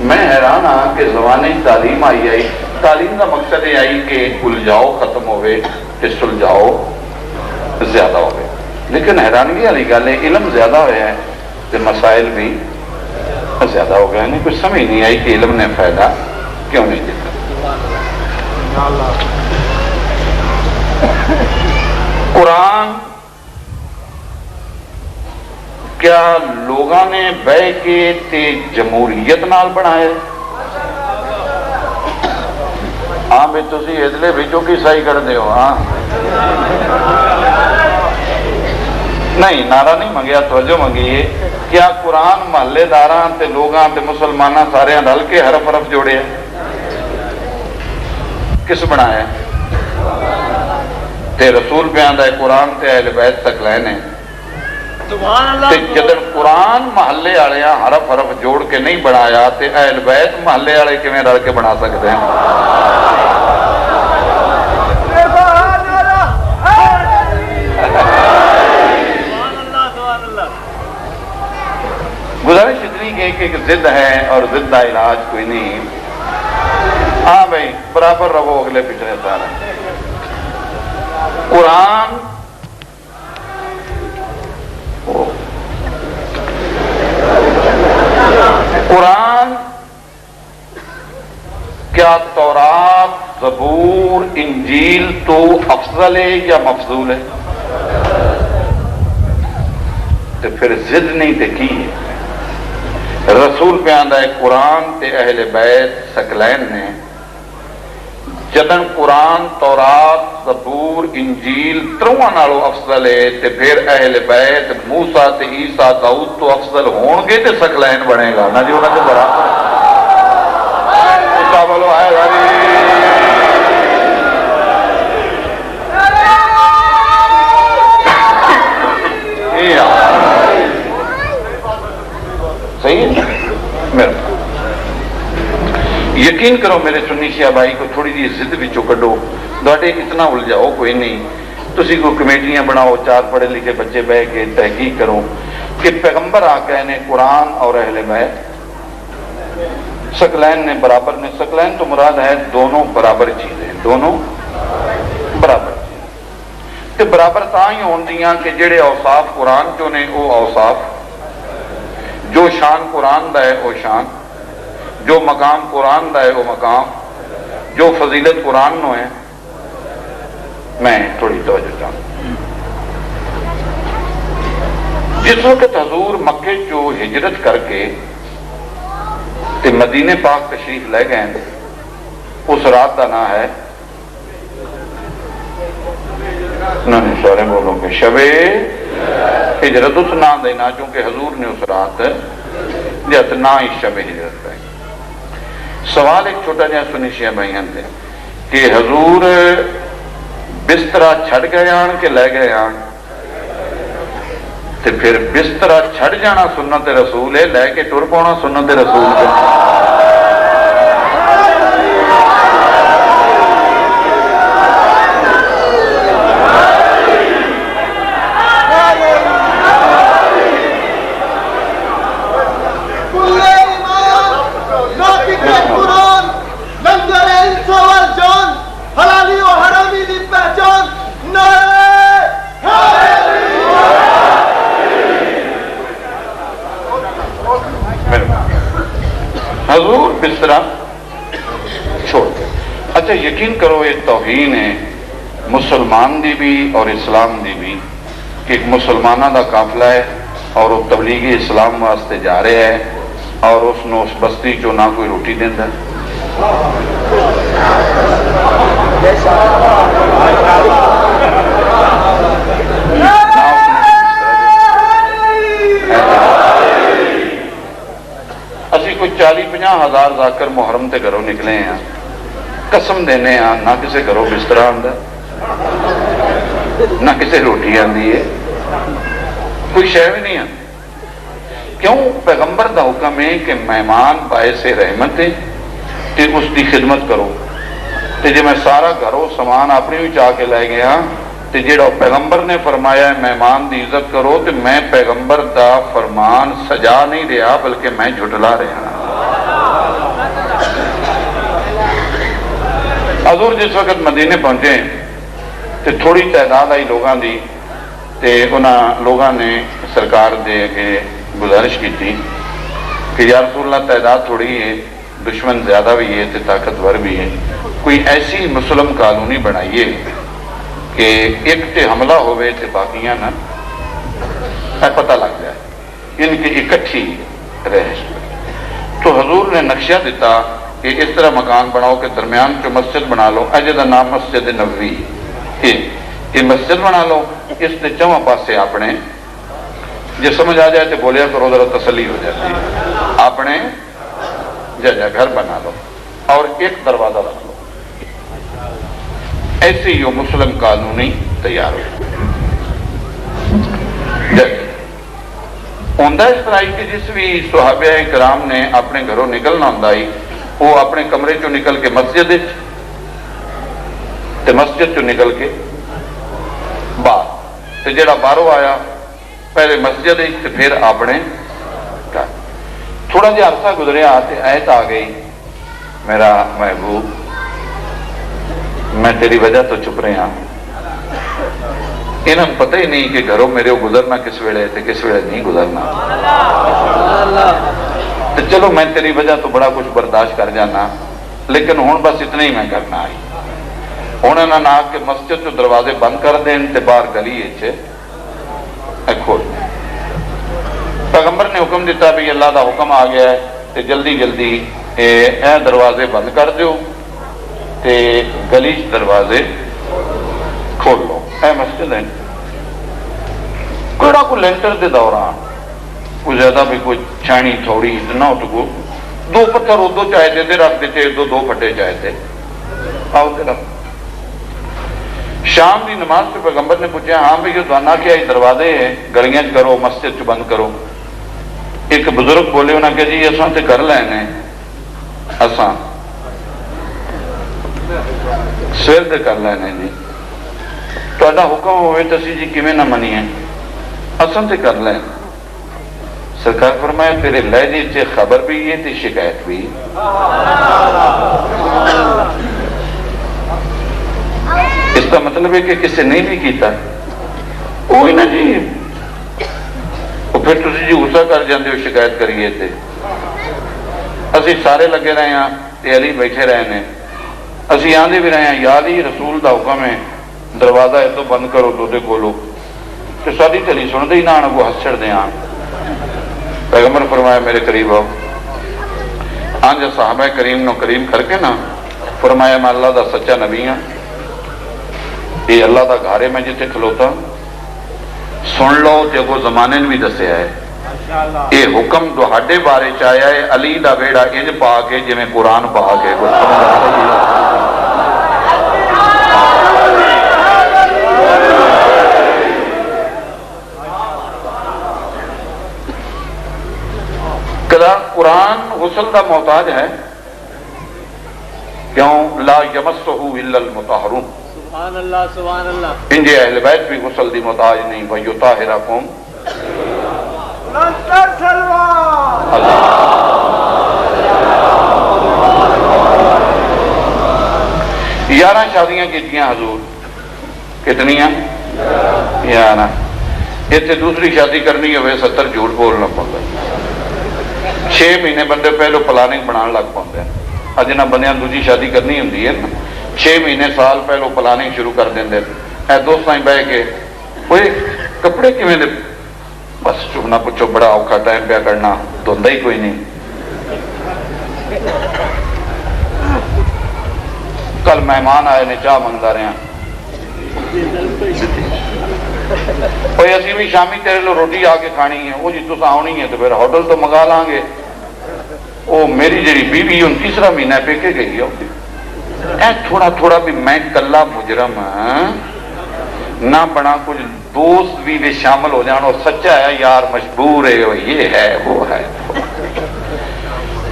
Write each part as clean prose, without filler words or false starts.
میں حیران ہاں کہ زمانے تعلیم آئی تعلیم کا مقصد یہ آئی کہ الجھاؤ ختم ہوئے کہ سلجھاؤ زیادہ ہوئے، لیکن حیرانگی والی گل ہے علم زیادہ ہوا ہے تو مسائل بھی زیادہ ہو گئے ہیں۔ کچھ سمجھ نہیں آئی کہ علم نے فائدہ کیوں نہیں دیتا۔ قرآن کیا لوگاں نے بہ کے تے جمہوریت نال بنایا؟ ہاں بھی تسی ادلے بچوں کی صحیح کر دے ہو؟ ہاں نہیں، نعرہ نہیں منگیا، توجہ منگی ہے۔ کیا قرآن محلے داراں تے لوگاں تے مسلماناں سارے رل کے حرف حرف جوڑے ہیں؟ کس بنایا؟ تے رسول پہ آندا ہے قرآن تے اہل بیت ثقلین ہے۔ تے جدن قرآن محلے والے حرف حرف جوڑ کے نہیں بنایا تے اہل بیت محلے والے کیویں رل کے بنا سکتے ہیں؟ گزارش اتنی کہ ایک ضد ہے اور ضد کا علاج کوئی نہیں۔ ہاں بھائی برابر رہو اگلے پچھلے سارا۔ قرآن کیا تورات زبور انجیل تو افضل ہے یا مفضول ہے؟ تو پھر ضد نہیں تے کی ہے؟ رسول پہ آندا ہے قرآن تے اہل بیت ثقلین نے جدن قرآن تورات زبور انجیل تروہاں نالوں افضل ہے تے پھر اہل بیت موسیٰ تے عیسیٰ داؤد تو افضل ہون گے تے ثقلین بنے گا نا جی انہاں دے برابر اچھا بولو آئے غاری صحیح ہے میرا یقین کرو میرے سنی شیعہ بھائی کو تھوڑی جی ضد وچوں کڈو تواڈے اتنا الجھاؤ کوئی نہیں تسی کوئی کمیٹیاں بناؤ چار پڑھے لکھے بچے بہ کے تحقیق کرو کہ پیغمبر آ گئے نے قرآن اور اہل بیت ثقلین نے برابر نے ثقلین تو مراد ہے دونوں برابر چیزیں دونوں برابر تے برابر تاں ہی ہوندیاں کہ جڑے اوصاف قرآن چوں نے وہ اوصاف جو شان قرآن دا ہے وہ شان جو مقام قرآن دا ہے وہ مقام جو فضیلت قرآن نو ہے میں تھوڑی توجہ چاہوں جس وقت حضور مکے چو ہجرت کر کے تے مدینے پاک تشریف لے گئے اس رات کا نام ہے نہیں سارے بولوں گے شب ہجرت اس نام دینا چونکہ حضور نے اس رات جت نہ ہی شب ہجرت ہے سوال ایک چھوٹا جہاں سنی شیعہ بھائیاں تھے کہ حضور بسترا چھڑ گئے آن کے لے گئے آن تے پھر بسترا چھڑ جانا سنت رسول ہے لے کے ٹر پانا سنت رسول ہے حضور بسترا چھوڑ دے اچھا یقین کرو یہ توہین ہے مسلمان دی بھی اور اسلام دی بھی کہ ایک مسلمانہ دا قافلہ ہے اور وہ تبلیغ اسلام واسطے جا رہے ہے اور اس نے اس بستی چو نہ کوئی روٹی دیندا اسی کوئی 40-50 ہزار ذاکر محرم تے گھروں نکلے ہیں قسم دینے ہیں نہ کسے گھروں بستر آندا نہ کسے روٹی آندی ہے کوئی شے بھی نہیں آندی کیوں پیغمبر دا حکم ہے کہ مہمان باعث رحمت ہے تے اس دی خدمت کرو تے جے میں سارا گھروں سامان اپنی بھی چاہ کے لے گیا تے جیڑا پیغمبر نے فرمایا ہے مہمان دی عزت کرو تے میں پیغمبر دا فرمان سجا نہیں رہا بلکہ میں جھٹلا رہا حضور جس وقت مدینے پہنچے تو تھوڑی تعداد آئی لوگوں کی، انہوں لوگوں نے سرکار دے کے گزارش کی تھی کہ یا رسول اللہ تعداد تھوڑی ہے، دشمن زیادہ بھی ہے تو طاقتور بھی ہے، کوئی ایسی مسلم کالونی بنائیے کہ ایک تے حملہ ہوئے تے باقیاں نہ پتہ لگ جائے ان کی اکٹھی رہائش۔ تو حضور نے نقشہ دیتا کہ اس طرح مکان بناؤ کہ درمیان جو مسجد بنا لو، اجے دا نام مسجد نبوی، یہ مسجد بنا لو، اس نے چواں پاسے اپنے جو سمجھ آ جائے تو بولیا کرو ذرا تسلی ہو جاتی ہے، اپنے جگہ گھر بنا لو اور ایک دروازہ رکھ لو۔ ایسے ہی وہ مسلم کالونی تیار ہو ہوندہ اس طرح کہ جس بھی صحابہ کرام نے اپنے گھروں نکلنا ہوں وہ اپنے کمرے چو نکل کے مسجد تے مسجد چو نکل کے باہر تے جڑا باہروں آیا پہلے مسجد تے پھر اپنے گھر۔ تھوڑا جہا عرصہ گزریا تے آیت آ گئی، میرا محبوب میں تیری وجہ تو چپ رہا، انہوں پتہ ہی نہیں کہ گھروں میرے گزرنا کس ویلے تے کس ویلے نہیں گزرنا، تو چلو میں تیری وجہ تو بڑا کچھ برداشت کر جانا، لیکن ہوں بس اتنا ہی میں کرنا آئی۔ ہوں انہوں نے آ کے مسجد تو دروازے بند کر دیں تے باہر گلی کھول دیں۔ پیغمبر نے حکم دیتا بھی اللہ دا حکم آ گیا ہے تے جلدی جلدی اے دروازے بند کر دیو تے گلی دروازے کھول لو۔ اے مسجد ہے کوئی کو لینٹر دے دوران کوئی زیادہ بھی کوئی چھانی تھوڑی اتنا تو دو پتھر ادو چاہے تھے رکھ دیتے دو پھٹے چاہے تھے آؤ تے رکھ۔ شام کی نماز پہ پیغمبر نے پوچھا ہاں بھائی یہ دانا کیا دروازے ہیں گلیاں کرو مسجد چ بند کرو۔ ایک بزرگ بولے انہوں نے کہ جی اساں تے کر لینے اساں سویر تے کر لینے جی تہاڈا حکم ہوئے تو اسی جی کیویں نہ منیے اساں تے کر لیں۔ سرکار فرمایا تیرے لہجے سے خبر بھی ہے تے شکایت بھی۔ اس کا مطلب ہے کہ کسی نہیں بھی کیتا وہی نا جی، پھر تسی جی غصہ کر جاندے ہو شکایت کریے تے اسی سارے لگے رہے ہیں تے علی بیٹھے رہے ہیں، اسی آندے بھی رہے ہیں یا علی رسول دا حکم ہے دروازہ ادو بند کرو دو دے کھولو تو ساری چلی سن دے ہی نہ وہ ہس چڑ دے ہاں۔ پیغمبر فرمایا میرے قریب آؤ، آنج صحابہ کریم نو کریم کر کے نا فرمایا میں اللہ دا سچا نبی ہاں، یہ اللہ دا گھارے میں جتے کھلوتا سن لو تے وہ زمانے نے بھی دسیا ہے یہ حکم تہاڈے بارے چایا ہے علی دا بیڑا انج پا کے جویں قرآن پا کے قرآن غسل دا محتاج ہے کیوں لا یمسہ الا المطہرون، سبحان اللہ سبحان اللہ، انجے اہل بیت بھی غسل دی محتاج نہیں وَيُطَهِرَكُمْ اللہ۔ 11 شادیاں کیتیاں حضور، کتنیاں 11۔ اتنے دوسری شادی کرنی ہوئے 70 جھوٹ بولنا پڑتا، 6 مہینے بندے پہلو پلاننگ بنان لگ پاتے ہیں، جنہ بندیاں دوسری شادی کرنی ہوں 6 مہینے سال پہلو پلاننگ شروع کر دیں اے دوستاں بہ کے وہ کپڑے کیویں دے بس چپ نہ پوچھو بڑا اوکھا ٹائم پیا کرنا دھوندا ہی کوئی نہیں۔ کل مہمان آئے نے چاہ منگتا رہے ہیں کوئی اسی بھی شامی تیرے لو روٹی آ کے کھانی ہے، وہ جی تو آنی ہے تو پھر ہوٹل تو منگا لیں گے۔ وہ میری جڑی بیوی ان 3 مہینہ پیکے گئی ہے، تھوڑا تھوڑا بھی میں کلا مجرم نہ بنا، کچھ دوست بھی شامل ہو جان اور سچا ہے یار مجبور ہے یہ ہے وہ ہے۔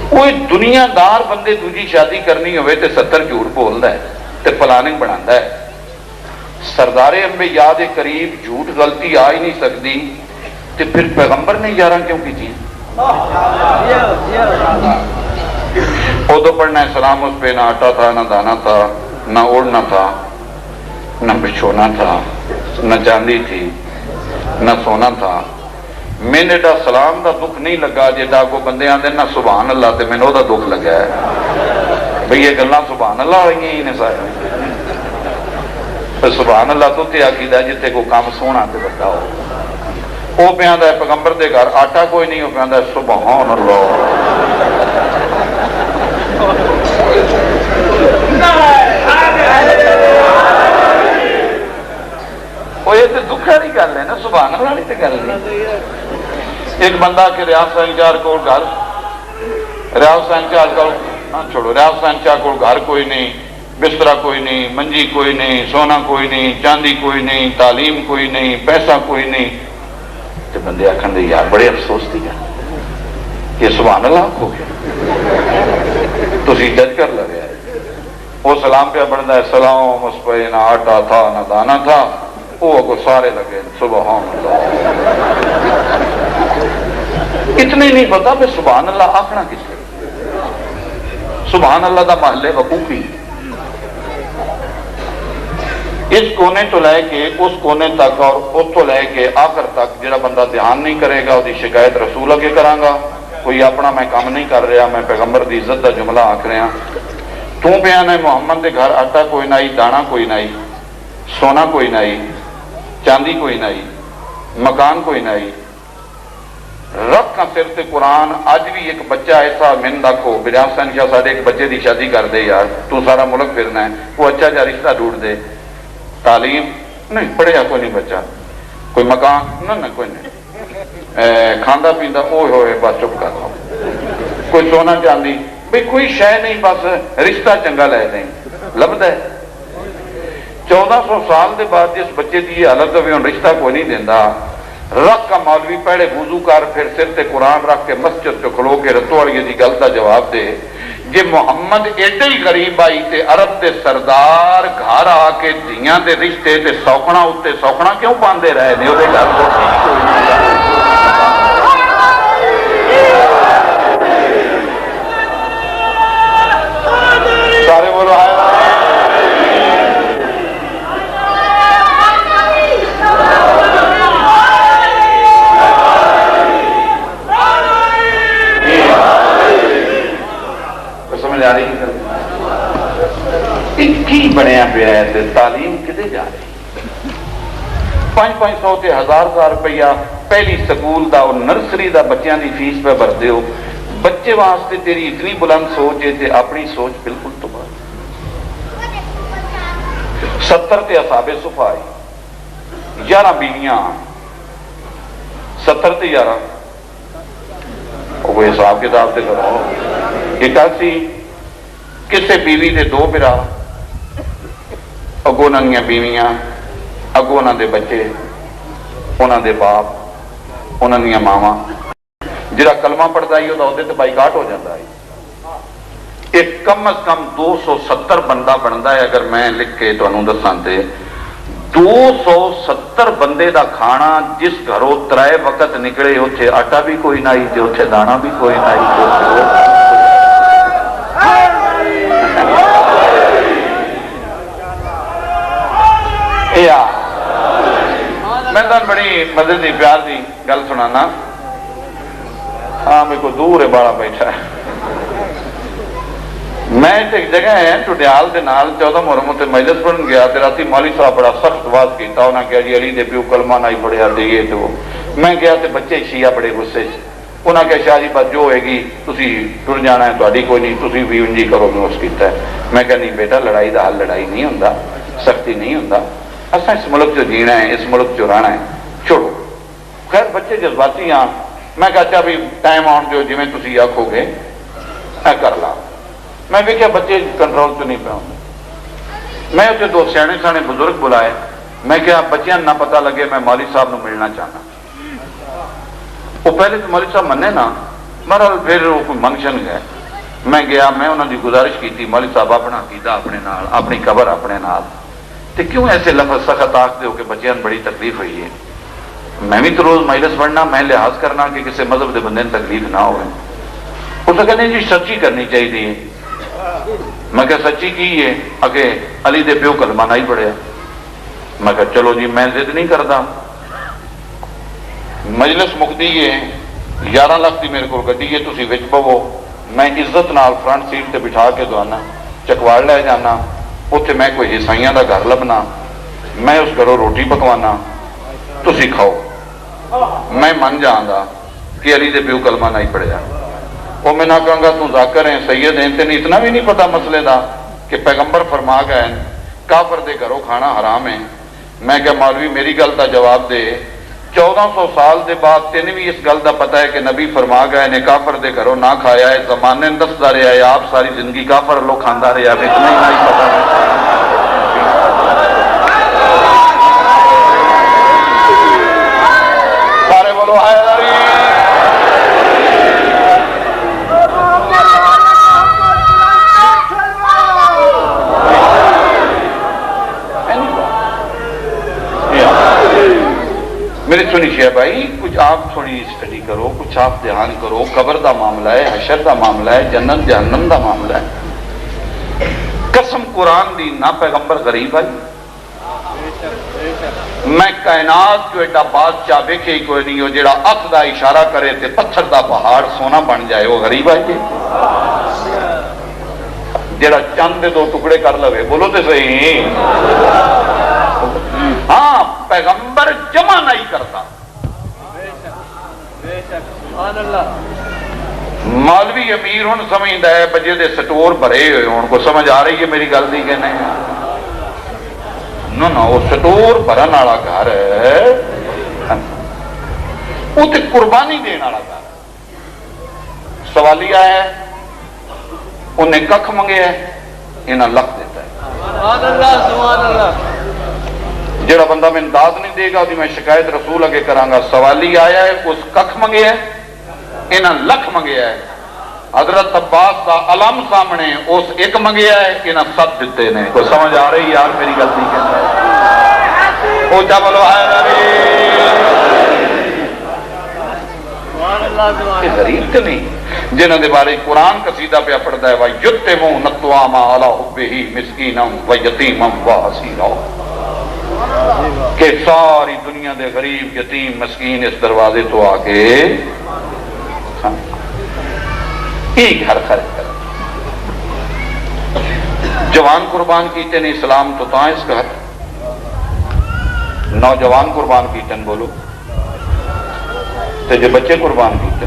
کوئی دنیا دار بندے دوجی شادی کرنی ہوئے تے 70 جھوٹ بولتا ہے تے پلاننگ بناتا ہے۔ سردار انبیاء دے قریب جھوٹ غلطی آ ہی نہیں سکتی تے پھر پیغمبر نے 11 کیوں کی تھی؟ ادو پڑھنا ہے سلام اس پہ نہ آٹا تھا نہ دانا تھا، نہ اوڑھنا تھا، نہ بچھونا تھا، نہ چاندی تھی، نہ سونا تھا۔ میں نے ایڈا سلام دا دکھ نہیں لگا جیڈا کو بندے آندے نہ سبحان اللہ، تے میں نے دا دکھ لگا ہے بھئی یہ گلاں سبحان اللہ ہوئی ہی نے سارے۔ سبحان اللہ تو تے عقیدہ جتے کو کام سونا تے بڑا ہو۔ وہ پہ آندا ہے پیغمبر دے گھر آٹا کوئی نہیں، وہ پہ آندا ہے سبحان اللہ۔ وہ یہ تو دکھ والی گل ہے نا، سبحان اللہ والی تو گل نہیں۔ ایک بندہ کہ ریاض سائن چار کو گھر، ریاض سائن چار کو چھوڑو، ریاض سائن چار کو گھر کوئی نہیں، بسترا کوئی نہیں، منجی کوئی نہیں، سونا کوئی نہیں، چاندی کوئی نہیں، تعلیم کوئی نہیں، پیسہ کوئی نہیں۔ تو بندے آکھن دے یار بڑے افسوس دی گل، یہ سبحان اللہ ہو گیا، تسی جج کر لگے۔ وہ سلام پہ بڑھتا ہے، سلام اس پہ نہ آٹا تھا نہ دانا تھا، وہ کو سارے لگے سبحان اللہ۔ اتنے نہیں پتا کہ سبحان اللہ آخنا کس لیے، سبحان اللہ دا محلے وقوفی اس کونے تو لے کے اس کونے تک اور اس تو لے کے آخر تک جڑا بندہ دھیان نہیں کرے گا، وہ شکایت رسول اگے کراں گا۔ کوئی اپنا میں کام نہیں کر رہا، میں پیغمبر دی عزت دا جملہ آکھ رہا۔ تو بیان ہے محمد دے گھر آٹا کوئی نہ، دانا کوئی نہ، سونا کوئی نہ، چاندی کوئی نہ، مکان کوئی نہ، رب کا سر تے قرآن۔ آج بھی ایک بچہ ایسا من دکھو بریاض سائن شاہ ساڑھے ایک بچے دی شادی کر دے یار، تو سارا ملک پھرنا ہے، وہ اچھا جا رشتہ ڈھونڈ دے، تعلیم نہیں پڑھیا کوئی نہیں بچہ، کوئی مکان نہ کوئی نہیں، کھاندہ پیندہ اوہ ہوئے بس چپ کر دو، کوئی سونا چاندی بھئی کوئی شے نہیں، بس رشتہ چنگا لے دیں لبدا ہے۔ 1400 سال دے بعد جس بچے دی یہ حالت ہوئی ان رشتہ کوئی نہیں دیندہ، رکھ کا مولوی پہلے وضو کر پھر سر تے قرآن رکھ کے مسجد چ کھلو کے رتو والی دی گل دا جواب دے۔ جے محمد ایڈے ہی غریب آئی تے عرب دے سردار گھر آ کے دھیاں دے رشتے تے سوکھنا اتے سوکھنا کیوں پاندے رہے نے؟ وہ گھر سارے بولو آئے کی بنیا پہ ہے، تعلیم کدے جا رہی، 500 تے 1000 روپیہ پہلی سکول دا اور نرسری دا بچیاں دی فیس پہ بھر دیو۔ بچے واسطے تیری اتنی بلند سوچ ہے تے اپنی سوچ بالکل تو بات۔ 70 تے اصحاب صفا 11 بیویاں، 70 تے 11 وہ حساب کتاب تے کرو۔ 81 کسے بیوی دے 2 برا، اگوں انہاں بیویاں، اگوں انہاں دے بچے، انہاں دے باپ، انہاں دیاں ماواں۔ جڑا کلمہ پڑھدا ہی وہ تے بائیکاٹ ہو جاتا ہے۔ ایک کم از کم 270 بندہ بنتا ہے۔ اگر میں لکھ کے تانوں دساں تے 270 بندے دا کھانا جس گھروں 3 وقت نکلے، اتنے آٹا بھی کوئی نہ ہی تے اتنے دانا بھی کوئی نہ ہی۔ میں بڑی مدد دی پیار دی گل سنانا۔ ہاں میرے کو دور ہے بالا بیٹھا ہے۔ میں ایک جگہ ہے ٹوڈیال دے نال 14 محرم تے مجلس پڑھن گیا تے راتی مولوی صاحب بڑا سخت واز کیتا۔ انہاں کہا جی علی دے پیو کلمہ نہ ہی پڑھیا تے یہ تے وہ۔ میں گیا تے بچے شیعہ بڑے غصے سے، انہاں کہا شاہ جی بس جو ہوئے گی تسی ٹر جانا ہے، تہاڈی کوئی نہیں، تسی بھی انجی کرو میں اس کیتا ہے۔ میں کہا نہیں بیٹا، لڑائی دا حل لڑائی نہیں ہوندا، سختی نہیں ہوندا، اساں اس ملک جو جینا ہے، اس ملک جو رہنا ہے، چھوڑو۔ خیر بچے جذباتی ہاں، میں کہا اچھا بھی ٹائم آن جو جی میں تسی آکھو گے میں کر لا۔ میں بھی کیا بچے کنٹرول تو نہیں پاؤں۔ میں اسے 2 سیانے سانے بزرگ بلائے، میں کیا بچیاں نہ پتہ لگے میں مولوی صاحب نو ملنا چاہنا۔ وہ پہلے تو مولوی صاحب منے نا، بہرحال پھر وہ کوئی منکشن گئے۔ میں گیا، میں انہوں نے گزارش کی تھی مولوی صاحب اپنا عقیدہ اپنے نال، اپنی قبر اپنے نال، تے کیوں ایسے لفظ سخت آکھ دے ہو کہ بچیاں بڑی تکلیف ہوئی ہے۔ میں بھی تو روز مجلس پڑھنا، میں لحاظ کرنا کہ کسی مذہب دے بندے تکلیف نہ ہوئے۔ اس نے کہا نہیں جی سچی کرنی چاہیے۔ میں کہ سچی کی ہے اگے علی دے پیو کلمہ نہیں پڑھیا. میں کہ چلو جی میں ضد نہیں کرتا. مجلس مکتی ہے 11 لاکھ کی میرے کو گڈی ہے تسی وچ پو میں عزت نال فرنٹ سیٹ تے بٹھا کے دوانا چکواڑ لے جانا اتنے میں کوئی عیسائیاں دا گھر لبنا میں اس گھروں روٹی پکوانا تسی کھاؤ. میں من جانا کہ علی دے پیو کلمہ نہیں پڑھیا. وہ میں نہ کہوں گا تو ذاکر ہیں سید ہیں تین اتنا بھی نہیں پتا مسئلے دا کہ پیغمبر فرما گئے کافر دے گھروں کھانا حرام ہے. میں کہ مولوی میری گل دا جواب دے 1400 سال دے بعد تین بھی اس گل دا پتا ہے کہ نبی فرما گئے نے کافر دے گھروں نہ کھایا ہے زمانے دستا رہا ہے آپ ساری زندگی کافر لوگ کھانا رہا ہے اتنا ہی نہیں پتا ہے. سارے بولو آئے میری سنی شیعہ بھائی کچھ آپ تھوڑی اسٹڈی کرو کچھ آپ دھیان کرو. قبر دا معاملہ ہے حشر دا معاملہ ہے جنت جہنم دا معاملہ ہے. قسم قرآن دی نہ پیغمبر غریب آئی. میں کائنات جو ایڈا بادشاہ ویکھے ہی کوئی نہیں ہو جیڑا ہاتھ دا اشارہ کرے تے پتھر دا پہاڑ سونا بن جائے وہ غریب آئی ہے. جیڑا چند دے 2 ٹکڑے کر لوے بولو تے صحیح. ہاں پیغمبر جمع نہیں کرتا. مولوی امیر ہوں سمجھتا ہے بجے دے سٹور بھرے ہوئے ہوں کو سمجھ آ رہی ہے میری گل دی کہ نہیں. نہ وہ سٹور بھرن والا گھر ہے وہ تے قربانی دین والا گھر. سوالیہ ہے انہیں ککھ منگے ہے انہیں لکھ دیتا ہے. جڑا بندہ میں انداز نہیں دے گا میں شکایت رسول اگے کروں گا. سوالی آیا ہے اس ککھ منگے ہے انہیں لکھ منگے ہے. حضرت عباس دا علم سامنے اس ایک منگے ہے انہیں 7 دیتے نے. کوئی سمجھ آ رہی یار میری غلطی کہتا ہے وہ جا بولو غریب تو نہیں جنہوں دے بارے قرآن قصیدہ پہ پڑھتا ہے وَيُتِّمُونَ الطَّعَامَ عَلَىٰ حُبِّهِ مِسْكِينًا وَيَتِيمًا وَأَسِيرًا کہ ساری دنیا دے غریب یتیم مسکین اس دروازے تو آ کے ایک ہر خرچ کر. جوان قربان کیتے نے اسلام تو تاں اس کا نوجوان قربان کیتے بولو تے جو بچے قربان کیتے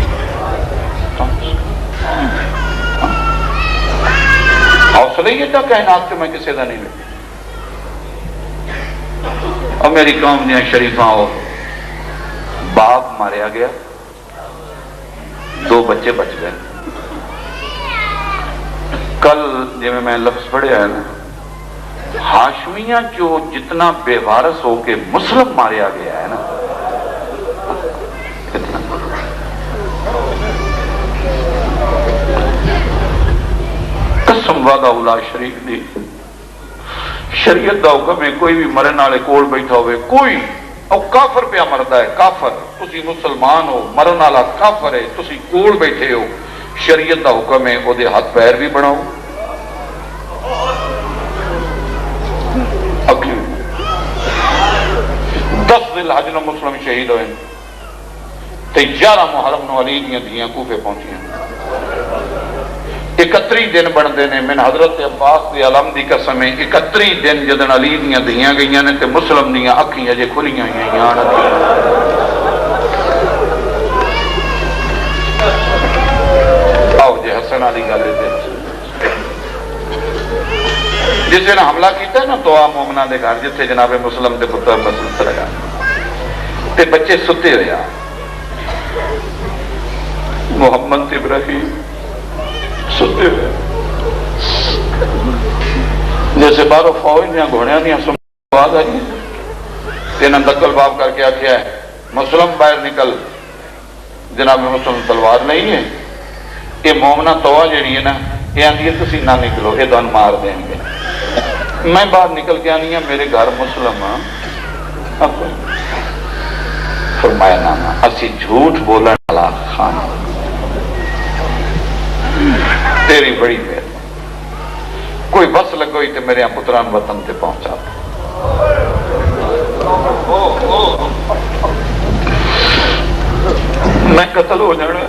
حوصلہ یہ تھا کائنات کے میں کسی دا نہیں لگی. اور میری قوم دیا شریفاں ہو باپ ماریا گیا 2 بچے بچ گئے. کل جی میں لفظ پڑھیا ہے نا ہاشمیاں جو جتنا بے وارث ہو کے مسلم ماریا گیا ہے نا قسم وعدہ اولا شریف دی شریعت دا حکم ہے کوئی بھی مرن والے کول بیٹھا ہوئے کوئی او کافر پہ مردا ہے کافر تسی مسلمان ہو مرن والا کافر ہے تسی کول بیٹھے ہو شریعت دا حکم ہے او دے ہاتھ پیر بھی بناؤ. 10 ذی الحج نو مسلم شہید ہوئے تے 11 محرم نو علی دیاں دھیاں کوفے پہنچیاں. 31 دن بنتے ہیں من حضرت عباس دی علم دی قسم ہے 31 دن جدن علی دیاں دھیاں گئیاں نے تے مسلم دیاں اکھیں اجے کھلیاں ہوئیاں. آؤ جی حسن علی گل جس نے حملہ کیتا ہے نا تو مومنہ دے گھر جتھے جناب مسلم دے پتر مسلم لگا تے بچے ستے ہوئے محمد ابراہیم ستے ہوئے جیسے باہروں فوج دیا گھوڑیاں دیا آواز آئی انہوں دکل باب کر کے آخیا ہے مسلم باہر نکل جناب مسلم تلوار نہیں ہے یہ مومنہ توہ جڑی ہے نا یہ آندھی ہے تسی نہ نکلو یہ دن مار دیں گے. میں باہر نکل کے آنی ہے میرے گھر مسلم فرمایا نانا اسی جھوٹ بولن والا خانہ تیری بڑی مہربانی کوئی بس لگوئی تو میرے پتران وطن تے پہنچا میں قتل ہو جانا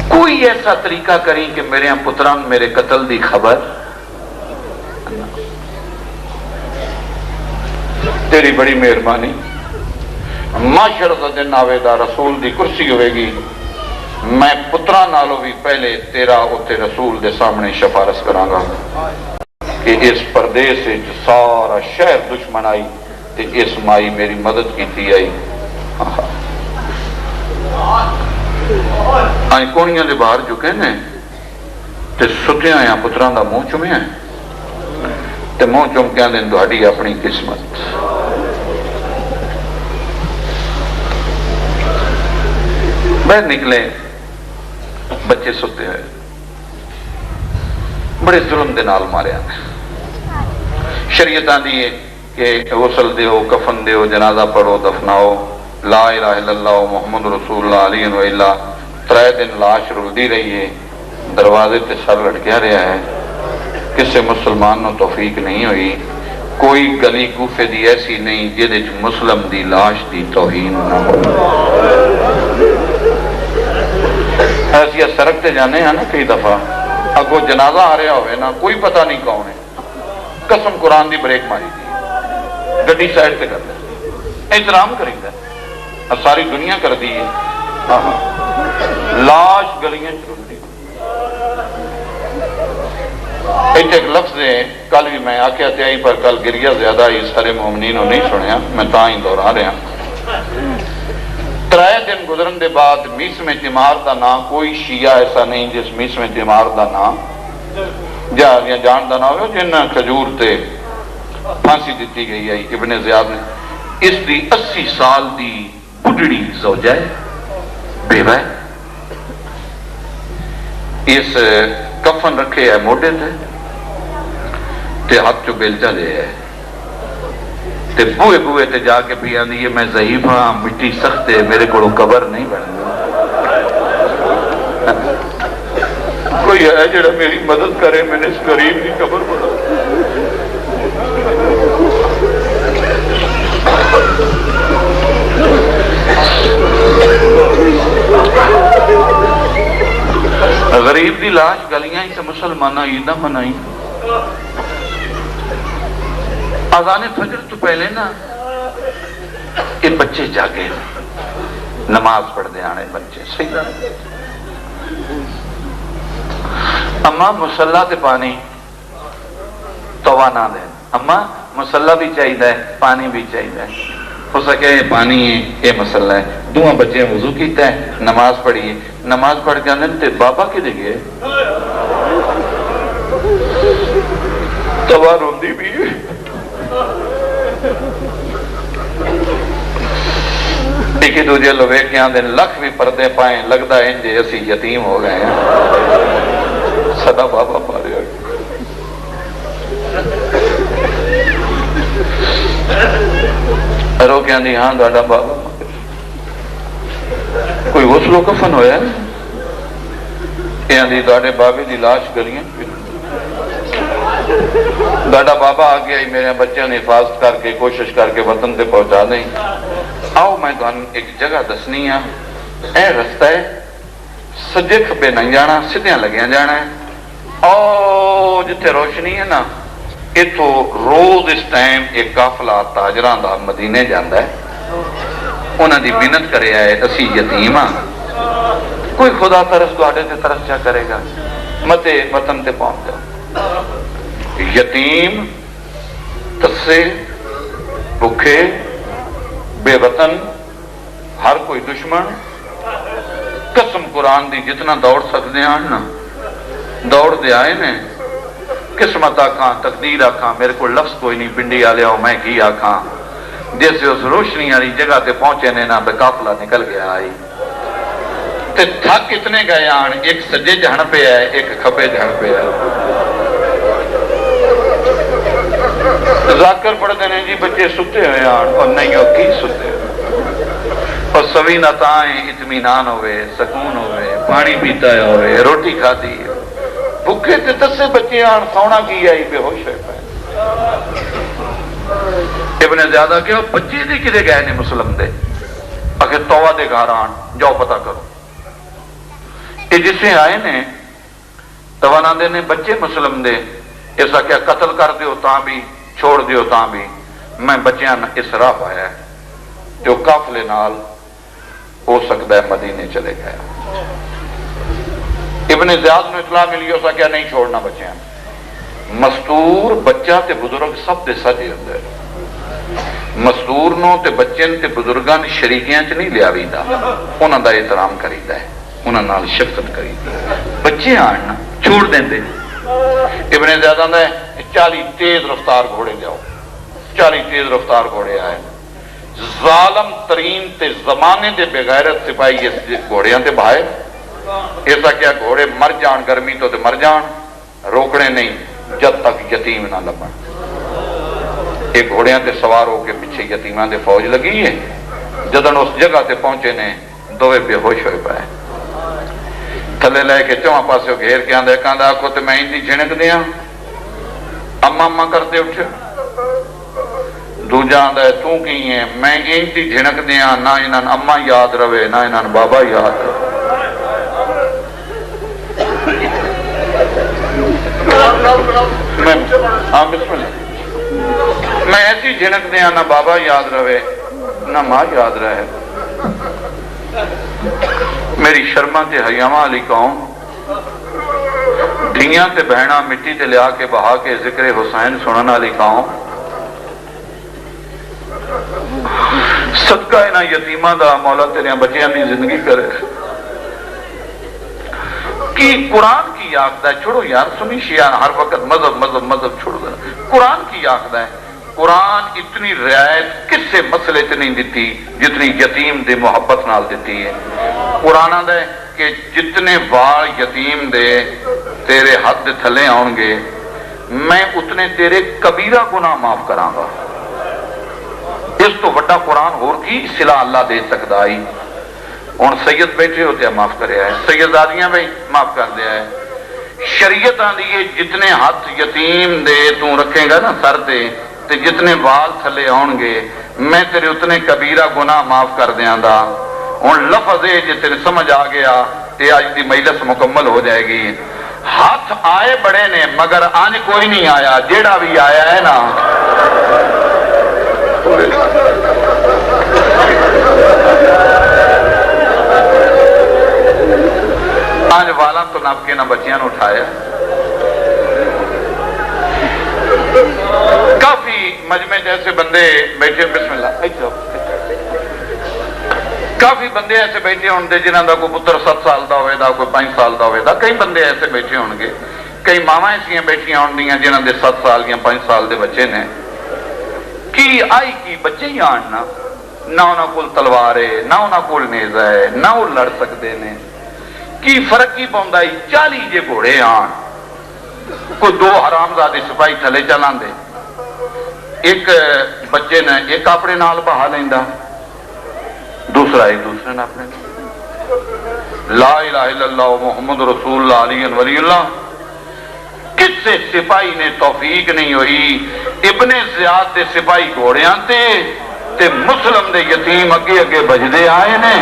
کوئی ایسا طریقہ کریں کہ میرے پتران میرے قتل دی خبر تیری بڑی مہربانی معاشر دا دن آوے دا رسول دی کرسی ہوئے گی میں پترا نالو بھی پہلے تیرا اتے رسول دے سامنے شفارس کراں گا کہ اس پردیس سارا شہر دشمن آئی تے اس مائی میری مدد کی تھی آئی آئی کونیاں دے باہر چکے نے تے ستیاں یا پتران دا منہ چومے ہیں تے منہ چوم کے دن دوڑی اپنی قسمت باہر نکلے بچے ستے ہوئے بڑے ظلم دے نال مارے آنے شریعت آندی ہے کہ غسل دیو کفن دیو جنازہ پڑھو دفناؤ لا الہ الا اللہ محمد رسول اللہ علیہ وآلہ 3 دن لاش رلدی رہی ہے دروازے تے سر لٹکیا رہا ہے کسے مسلمان نو توفیق نہیں ہوئی کوئی گلی کوفے دی ایسی نہیں جدے مسلم دی لاش دی توہین نہ ہو ایسی سرکتے جانے ہیں نا کئی دفعہ اگو جنازہ آ رہا ہوئے نا کوئی پتہ نہیں کون ہے قسم قرآن دی بریک ماری دی گڈی سائڈ تے کر دے احترام کریں گے اور ساری دنیا کر دی ہے لاش گلیاں چل دی ایک لفظ ہے کل بھی میں آکھیا تیائی پر کل گریہ زیادہ ہی سارے مومنین نہیں سنیا میں تاں ہی دورا رہا 3 دن گزرن دے بعد میسم تیمار دا نام کوئی شیعہ ایسا نہیں جس میسم تیمار دا نام جان دا نام ہو جن کھجور تے پھانسی دیتی گئی ہے ابن زیاد نے اس دی 80 سال دی بڑھڑی زوجہ ہے بیوہ ہے اس کفن رکھے ہے موڈے تے ہاتھ چو بیلچا دے ہے تے بوئے بوئے تے جا کے بھی آندی ہے میں ضعیف ہاں مٹی سخت ہے میرے کو قبر نہیں بننا کوئی ہے جڑا میری مدد کرے میں نے اس غریب کی قبر بنا غریب دی لاش گلیاں ہی تے مسلمانہ عیدہ منائی آذان فجر تو پہلے نا یہ بچے جاگے نماز پڑھ دے آنے بچے سیدھا اما مسلح تے پانی توانا دے اما مسلح بھی چاہیے پانی بھی چاہیے ہو سکے یہ پانی ہے یہ مسئلہ ہے دونوں بچے وضو کیتا ہے نماز پڑھی ہے نماز پڑھ کے اندر تے بابا کی دے گئے توا روندی بھی ہے ایک دوجے لوے کے آن دن لکھ بھی پردے پائیں لگتا ہے انجے اسی یتیم ہو گئے ہیں صدا بابا پارے آگے رو کے آن دی ہاں دادا بابا کوئی غسل و کفن ہویا ہے یہ آن دی داڑے بابے دی لاش گلیاں دادا بابا آگے آئی میرے بچوں نے حفاظت کر کے کوشش کر کے وطن تے پہنچا دیں آؤ میں تو ایک جگہ دسنی ہاں اے رستہ ہے سجے کھبے نہیں جانا سدھیاں لگیاں جانا ہے او جتے روشنی ہے نا اتو روز اس ٹائم ایک قافلہ تاجران دا مدینے جاندہ ہے انہاں دی منت کرے آئے اسی یتیم ہاں کوئی خدا ترس دوڑے تے ترس چا کرے گا متے وطن تے پہنچ جاؤ یتیم تسے بکھے بے وطن ہر کوئی دشمن قسم قرآن دی جتنا دوڑ سکتے ہیں نا دوڑ دے آئے نے قسمت آکھاں تقدیر آکھاں میرے کو لفظ کوئی نہیں پنڈی آلے ہو میں کی آکھاں جیسے اس روشنی والی جگہ تے پہنچے نے نا بے قافلہ نکل گیا آئی تے تھک اتنے گئے آن ایک سجے جہن پہ ہے ایک کھبے جہن پہ ہے ذاکر پڑھ دینے جی بچے ستے ہوئے آن اور نہیں ہو کی ستے اور سوینہ تائیں اطمینان ہوئے سکون ہوئے پانی پیتا ہوئے روٹی کھاتی بھوکے تے دسے بچے آن سونا کی آئی بے ہوش ہوئے پائے ابن زیادہ کیا بچے دی کدے گئے نے مسلم دے اگر توبہ دے گھر آن جاؤ پتہ کرو یہ جسے آئے نے توانا دے نے بچے مسلم دے ایسا کیا قتل کر دیو تاں بھی چھوڑ دیو تاں بھی میں بچیاں اس راہ پایا ہے جو قافلے نال ہو سکتا ہے مدینے چلے گیا ابن زیاد نے اطلاع ملی ہو سکیا نہیں چھوڑنا بچیاں مستور بچہ تے بزرگ سب دے سجے اندر مستور نو تے بچے تے بزرگاں نے شریکیاں چ نہیں لیا ویندہ انہاں دا احترام کریدا ہے انہاں نال شفقت کریدا ہے بچے آن چھوڑ دیندے ابن زیادہ نے 40 تیز رفتار گھوڑے لیاؤ 40 تیز رفتار گھوڑے آئے ظالم ترین تے زمانے دے بغیرت سپاہی اس گھوڑیاں تے بھائے ایسا کیا گھوڑے مر جان گرمی تو تے مر جان روکنے نہیں جب تک یتیم نہ لبن ایک گھوڑیاں تے سوار ہو کے پیچھے یتیمان دے فوج لگی ہے جدن اس جگہ تے پہنچے نے دوے بے ہوش ہوئے پائے تھلے لے کے چواں پاسے گھیر کے آندے کاندہ آکھو تے میں انتی جھنک دیا اماں کرتے اٹھے دو جاندہ ہے تو کی ہیں میں انتی جھنک دیا نہ انہاں اماں یاد روے نہ انہاں بابا یاد روے بسم اللہ میں ایسی جھنک دیا نہ بابا یاد رہے نہ ماں یاد رہے میری شرما تے حیامہ علی قوم ڈھیاں تے بہنا مٹی تے لیا کے بہا کے ذکر حسین سنن علی قوم صدقہ انہاں یتیمہ دا مولا تیرے بچیاں دی زندگی کرے کی قرآن کی آخدہ ہے چھوڑو یار سنی شیعہ ہر وقت مذہب چھوڑ دے قرآن کی آخدہ ہے قرآن اتنی رعایت کس سے مسئلے تے نہیں دیتی جتنی یتیم دے محبت نال دیتی ہے قرآن دے کہ جتنے وال یتیم دے تیرے حد دے تھلے آؤں گے میں اتنے تیرے کبیرہ گناہ معاف کراں گا اس تو بڑا قرآن ہور کی صلح اللہ دے سکتا آئی اور سید بیٹھے ہوتے ہیں معاف کرے آئے سیدادیاں بھی معاف کر دیا ہے شریعت آدھیے جتنے ہاتھ یتیم دے تو رکھیں گا نا سر دے تے جتنے وال تھلے آؤں گے میں تیرے اتنے کبیرہ گناہ معاف کر دیاں دا اور لفظ ہے جی تیرے سمجھ آ گیا تے آج دی مجلس مکمل ہو جائے گی ہاتھ آئے بڑے نے مگر آج کوئی نہیں آیا جیڑا بھی آیا ہے نا آج والا تو ناپ کے نہ بچیاں نے اٹھایا کافی مجمع جیسے بندے بیٹھے بسم اللہ کافی بندے ایسے بیٹھے ہوں گے جنہاں دا کوئی پتر 7 سال دا ہوئے دا کوئی 5 سال دا ہوئے دا کئی بندے ایسے بیٹھے ہوں گے کئی ماما ایسیاں بیٹھیاں ہوں گی جنہاں دے 7 سال یا 5 سال دے بچے نے کی آئی کی بچے ہی آننا نہ انہاں کول تلوار ہے نہ انہاں کول نیزہ ہے نہ وہ لڑ سکتے نے کی فرق کی پاؤں 40 جے گھوڑے آن کوئی 2 حرامزادے سپاہی تھلے چلان دے ایک بچے نے ایک اپنے نال بہا لیندا دوسرا ایک دوسرے نے اپنے لا الہ الا اللہ محمد رسول اللہ علی ولی اللہ کس سے سپاہی نے توفیق نہیں ہوئی ابن زیاد دے سپاہی گھوڑیاں تے مسلم دے یتیم اگے اگے بجدے آئے نے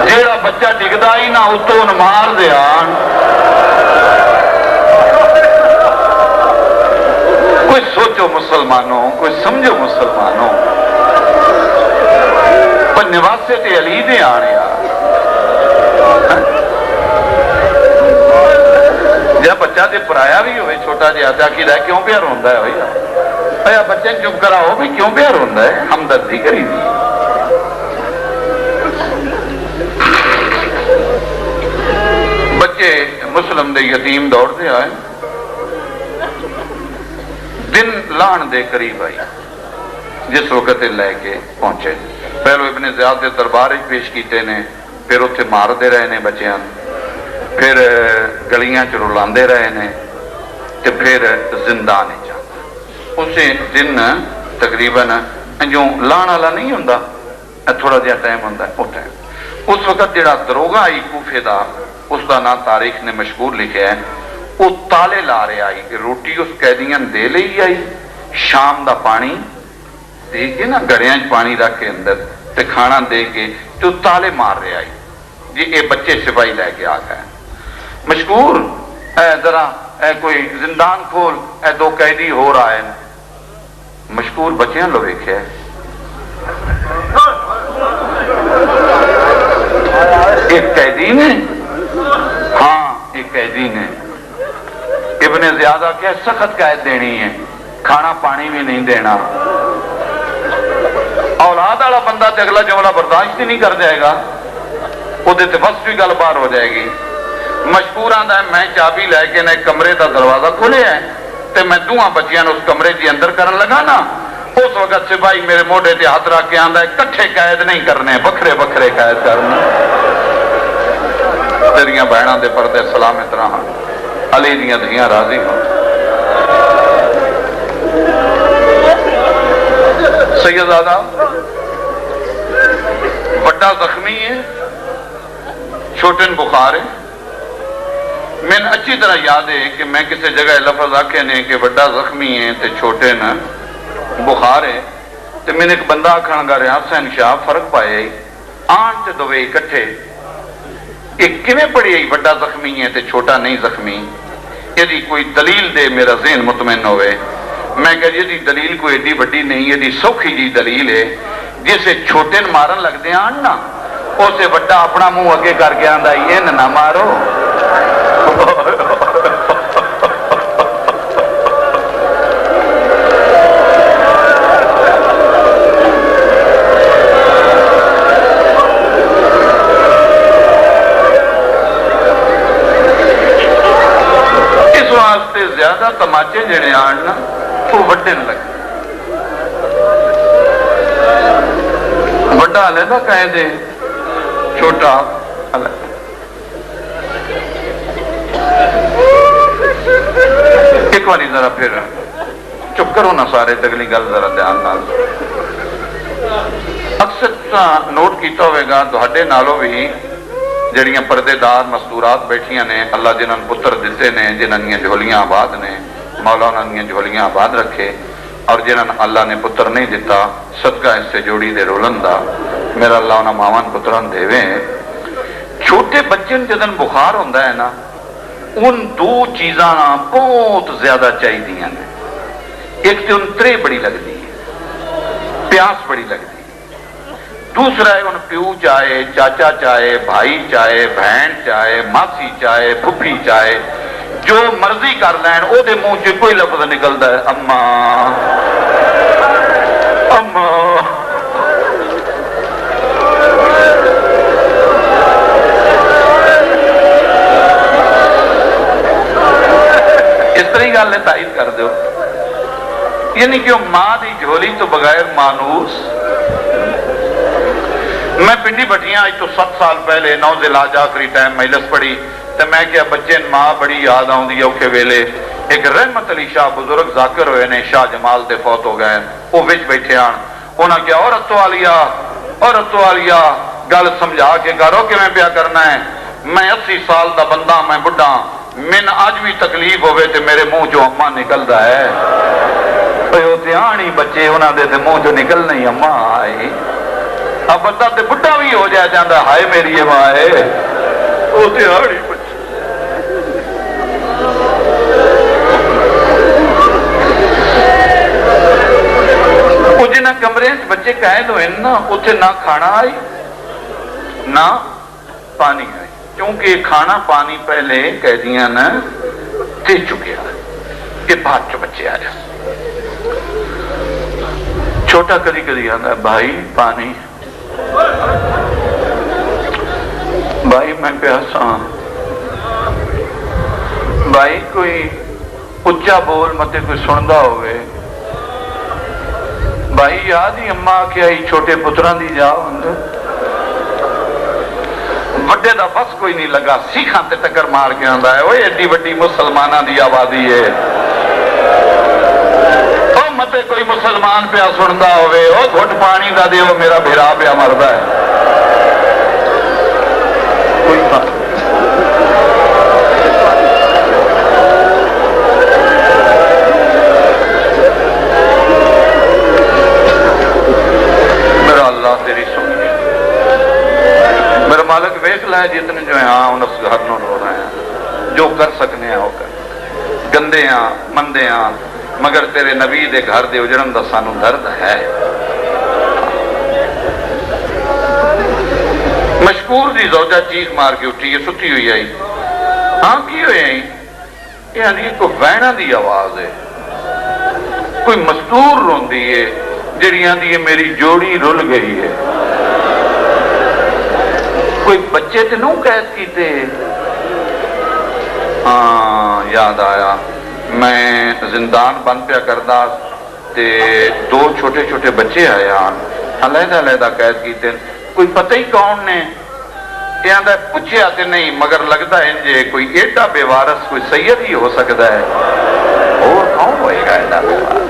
جیڑا بچہ ڈگدا ہی نہ اتوں مار دے آن کوئی سوچو مسلمانوں کوئی سمجھو مسلمانوں پر نواسے تے علی دے آنے جب بچہ تے پرایا بھی ہوئے چھوٹا جہا تے آکھی رہے کیوں پیار ہوندہ ہے بھائی بچے چپ کرا ہو بھی کیوں پیار ہوندہ ہے ہمدردی کری دی بچے مسلم دے یتیم دوڑ دے آئے دن لان دے قریب آئی جس وقت لے کے پہنچے پہلو ابن زیاد دے دربار پیش کیتے نے پھر اتھے مار دے رہے نے بچیاں پھر گلیاں چ رلاندے رہے نے تے پھر زندان جانا اسے دن تقریباً جو لان والا نہیں ہوندا تھوڑا جہا ٹائم ہوندا ہے وہ ٹائم اس وقت جڑا دروگا آئی کوفے دا اس کا نام تاریخ نے مشہور لکھا ہے، وہ تالے لا رہے آئی، روٹی اس قیدیاں دے لئی آئی، شام دا پانی دے کے نا گڑیاں پانی رکھ کے اندر تے کھانا دے کے تو تالے مار رہے آئی جی اے بچے سپاہی لے کے آ گئے مشکور اے ذرا اے کوئی زندان کھول اے دو قیدی ہو رہا ہے مشکور بچیاں لو ویکھے ایک قیدی نے ہاں ایک قیدی نے ابن زیادہ کہ سخت قید دینی ہے کھانا پانی بھی نہیں دینا اولاد والا بندہ تے اگلا جملہ برداشت ہی نہیں کر جائے گا وہ بس بھی گل بار ہو جائے گی مشکور آندا ہے میں چابی لے کے نے کمرے دا دروازہ کھولے ہے تے میں دوہاں بچیاں اس کمرے دی اندر کرن لگا نا اس وقت سپاہی میرے موڈے تے ہاتھ رکھ کے آندا ہے کٹھے قید نہیں کرنے بکھرے بکھرے قید کرنے تیریاں بہناں دے پردے سلامت رہاں علی دیاں دھیاں راضی ہوں سیدزادہ بڑا زخمی ہے چھوٹن بخار ہے میں اچھی طرح یاد ہے کہ میں کسی جگہ لفظ آکھے نے کہ بڑا زخمی ہے تے چھوٹے نا بخار ہے تے میں نے ایک بندہ آکھن گا رہا حسین شاہ فرق پائے آن تے دوے اکٹھے ایک کیویں پڑی ہے بڑا زخمی ہے تے چھوٹا نہیں زخمی یہ کوئی دلیل دے میرا ذہن مطمئن ہوئے میں کہ یہ دلیل کوئی ایڈی بڑی نہیں یہ سوکھی جی دلیل ہے جسے چھوٹے مارن لگ دے آن نا اسے بڑا اپنا منہ اگے کر کے آندا یہ نہ مارو اس واسطے زیادہ تماچے جڑے آن نا وہ وڈن لگے بڑا علیحدہ کہہ دے چھوٹا علیحدہ ایک باری ذرا پھر چپ کرو نا سارے تگلی گل ذرا دھیان نال اکثر نوٹ کیتا ہوئے گا تہاڈے نالوں بھی جڑیاں پردے دار مستورات بیٹھیاں نے اللہ جنہاں پتر دیتے نے جنہاں دیاں جھولیاں آباد نے مولا انہاں دیاں جھولیاں آباد رکھے اور جنہاں اللہ نے پتر نہیں دیتا صدقہ اس سے جوڑی دے رولن دا میرا اللہ انہاں مامان پتران دیوے چھوٹے بچن جدن بخار ہوندہ ہے نا ان دو چیزاں بہت زیادہ چاہی دیاں نے ایک تے ان ترے بڑی لگ دی ہے پیاس بڑی لگ دی دوسرا ہے ان پیو چاہے چاچا چاہے بھائی چاہے بہن چاہے ماسی چاہے پھپھی چاہے جو مرضی کر لین او دے منہ چ کوئی لفظ نکلتا ہے اماں اماں اس طرح گل نے تائید کر دو یعنی کہ ماں دی جھولی تو بغیر مانوس میں پنڈی بٹیاں آج تو 7 سال پہلے 9 ذیلاج آخری ٹائم مجلس پڑھی تو میں کیا بچے ماں بڑی یاد آؤں دی اوکھے ویلے ایک رحمت علی شاہ بزرگ ذاکر ہوئے نے شاہ جمال دے فوت ہو گئے وہ وچ بیٹھے آن انہاں کیا عورت والیا گل سمجھا کے کرو کہ میں پیا کرنا ہے میں 80 سال دا بندہ میں بڑھا من آج بھی تکلیف ہوئے تے میرے منہ جو اماں نکل دا ہے وہ دھیانی بچے انہاں دے منہ جو نکل نہیں اماں آئی اب بندہ تے بڑھا بھی ہو جائے جاندہ ہائے میری یہ ماں ہے وہ دھیانی بچے وہ جنہ کمرے بچے قید ہوئے نا اتنے نہ کھانا آئی نہ پانی آئی کیونکہ کھانا پانی پہلے قیدیاں نے دے چکے کہ بعد چو بچے آ جائیں چھوٹا کدی کدی آتا ہے بھائی پانی بھائی میں پیاسا بھائی کوئی اچھا بول متے کوئی سندا ہوئے بھائی یاد ہی اماں کیا ہی چھوٹے پتران دی جاؤ اندر وڈے دا بس کوئی نہیں لگا سیکھاں تے ٹکر مار کے آندا ہے وہ ایڈی وڈی مسلمانہ دی آبادی ہے او متے کوئی مسلمان پیا سندا ہوئے او گھٹ پانی دا دے وہ میرا بھیرا پیا مردا ہے کوئی بات ویخ لے جتنے جو ہیں ہاں اس گھر نو رو رہے ہیں جو کر سکنے ہیں وہ کر گندے ہاں مندے ہاں مگر تیرے نبی دے گھر دے اجڑن دا سانو درد ہے مشکور دی زوجہ چیخ مار کے اٹھی ہے ستی ہوئی آئی ہاں کی ہوئی آئی یہ کوئی وینا دی آواز ہے کوئی مستور روندی ہے جڑیاں دی میری جوڑی رل گئی ہے کوئی بچے تے نوں قید کیتے ہاں یاد آیا میں زندان بند پیا کردا تے دو چھوٹے چھوٹے بچے آئے علیحدہ علیحدہ قید کیتے کوئی پتہ ہی کون نے یہ پوچھیا تے نہیں مگر لگتا ہے جے کوئی ایڈا بے وارث کوئی سید ہی ہو سکتا ہے اور کون ہوئے گا ایڈا بے وارث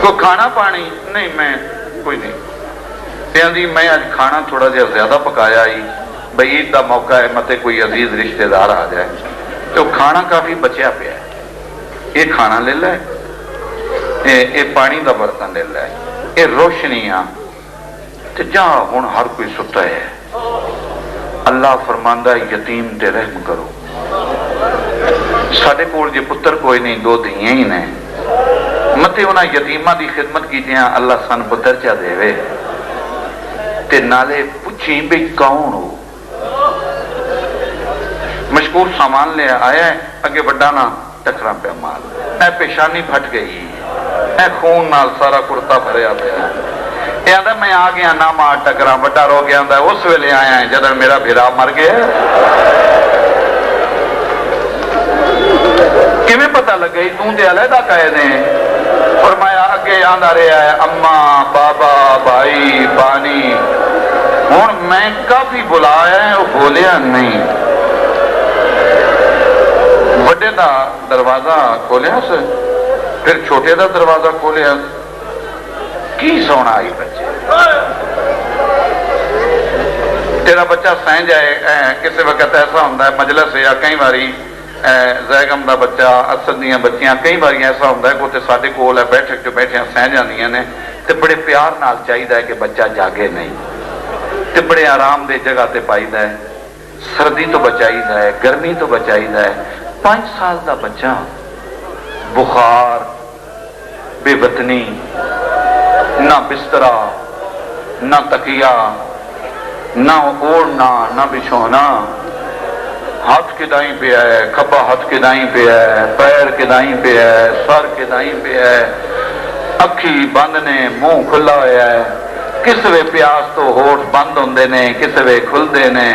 کوئی کھانا پانی نہیں میں کوئی نہیں کہ میں آج کھانا تھوڑا جہا زیادہ پکایا ہی بھئی عید دا موقع ہے متے کوئی عزیز رشتہ دار آ جائے تو کھانا کافی بچیا پیا ہے یہ کھانا لے لے یہ پانی دا برتن لے لے یہ روشنیاں تے جا ہن ہر کوئی ستا ہے اللہ فرماندا ہے یتیم تے رحم کرو ساڈے کول جے پتر کوئی نہیں دو دھیاں ہی نے متے انہاں یتیماں دی خدمت کیتیاں اللہ سن پتر چا دے تے نالے پوچھی بھی کون ہو مشکور سامان لے آیا ہے اگے بڑا نا ٹکرا پہ مال اے پیشانی پھٹ گئی اے خون نال سارا کرتا بھریا پیا یہ آدھا میں آ گیا نہ مار ٹکرا بڑا رو گیا اس ویلے آیا ہے جدن میرا بھیرا مر گیا کیویں پتہ لگ گئی توں تے علیحدہ قید ہیں فرمایا اگے آندا رہا ہے اماں بابا بھائی بانی ہن میں کافی بلایا ہے وہ بولیا نہیں بڑے دا دروازہ کھولیا سے پھر چھوٹے دا دروازہ کھولیا کی سونا آئی بچے تیرا بچہ سہ جائے کسی وقت ایسا ہوتا ہے مجلس یا کئی باری زیگم دا بچہ اسد دیاں بچیاں کئی باری ایسا ہوتا ہے کوئی ساڈے کول ہے بیٹھک جو بیٹھے سہ جاندیاں نے تے بڑے پیار نال چاہیدا ہے کہ بچہ جاگے نہیں تے بڑے آرام دے جگہ تے پائیدا ہے سردی تو بچائیدا ہے گرمی تو بچائیدا ہے 5 سال دا بچہ بخار بے وطنی نہ بسترا نہ تکیہ نہ اوڑھنا نہ بچھونا ہاتھ کدائیں پہ ہے کھبا ہاتھ کدائیں پہ ہے پیر کدائیں پہ ہے سر کدائیں پہ ہے اکھی بند نے منہ کھلا ہوا ہے کس وے پیاس تو ہوٹ بند ہوندے نے کس وے کھلدے نے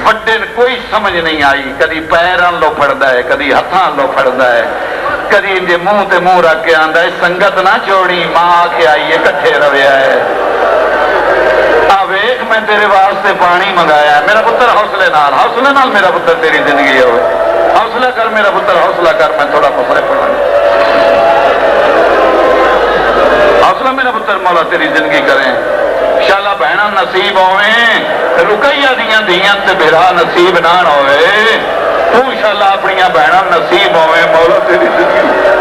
وڈے کوئی سمجھ نہیں آئی کدی پیراں لو پھڑدا ہے کدی ہتھاں لو پھڑدا ہے کدی ان دے منہ تے منہ رکھ کے آندا ہے سنگت نہ چھوڑی ماں آ کے آئی ہے کٹھے رویا ہے آ ویکھ میں تیرے واسطے پانی منگایا ہے میرا پتر حوصلے نال میرا پتر تیری زندگی ہو حوصلہ کر میرا پتر حوصلہ کر میں تھوڑا پسائے پڑھا حوصلہ میرا پتر مولا تیری زندگی کریں انشاءاللہ بہنا نصیب ہوئیں رکیہ دیاں دیاں تے بھرا نصیب نہ ہوئے تو انشاءاللہ اپنی بہنا نصیب ہوئے مولا تیری زندگی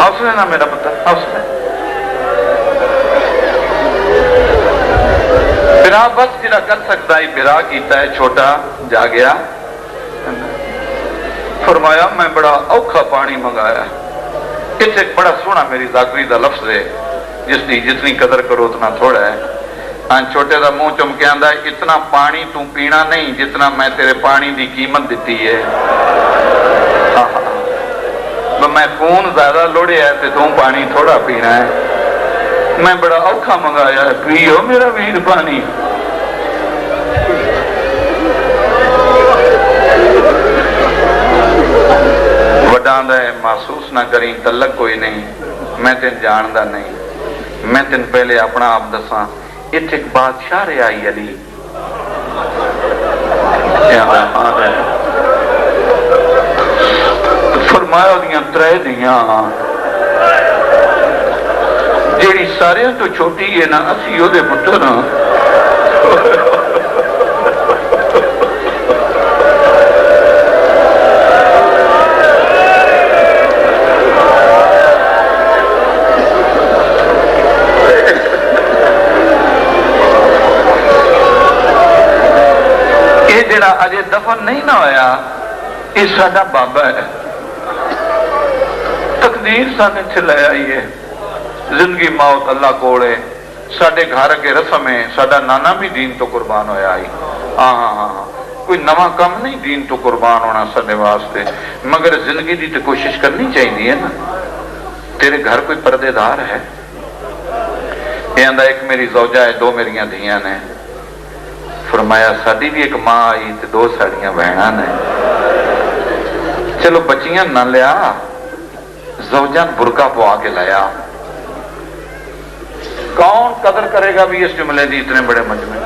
حوصلے نہ میرا پتر حوصلے بھرا بس جڑا کر سکتا ہے بھرا کیتا ہے چھوٹا جا گیا فرمایا میں بڑا اوکھا پانی منگایا اتنے ایک بڑا سونا میری ذاکری دا لفظ ہے جتنی قدر کرو اتنا تھوڑا ہے چھوٹے دا منہ چم کے آندا ہے اتنا پانی تو پینا نہیں جتنا میں تیرے پانی دی قیمت دیتی ہے میں خون زیادہ لوڑے ہے تے تم پانی تھوڑا پینا ہے میں بڑا اوکھا منگایا ہے پیو میرا ویر پانی وڈاں ہے محسوس نہ کریں تلک کوئی نہیں میں تین جاندا نہیں میں تین پہلے اپنا آپ دساں اتنے ایک بادشاہ رہا آئی علی فرمایا دیاں ترے دیاں جیڑی سارے تو چھوٹی ہے نا اسی او دے پتر جڑا اجے دفن نہیں نہ ہویا یہ ساڈا بابا ہے، تقدیر سانے لے آئی ہے، زندگی موت اللہ کوڑے، ساڈے گھر کے رسم ہے، ساڈا نانا بھی دین تو قربان ہویا آئی، ہاں کوئی نواں کم نہیں دین تو قربان ہونا ساڈے واسطے، مگر زندگی دی تو کوشش کرنی چاہیے نا۔ تیرے گھر کوئی پردے دار ہے؟ یہ آندا ایک میری زوجہ ہے، دو میریاں دھیاں نے۔ فرمایا ساڈی بھی ایک ماں آئی تے دو ساڑیاں بہناں نے، چلو بچیاں نہ لیا، زوجہ برقع پوا کے لایا۔ کون قدر کرے گا بھی اس جملے دی اتنے بڑے مجمع؟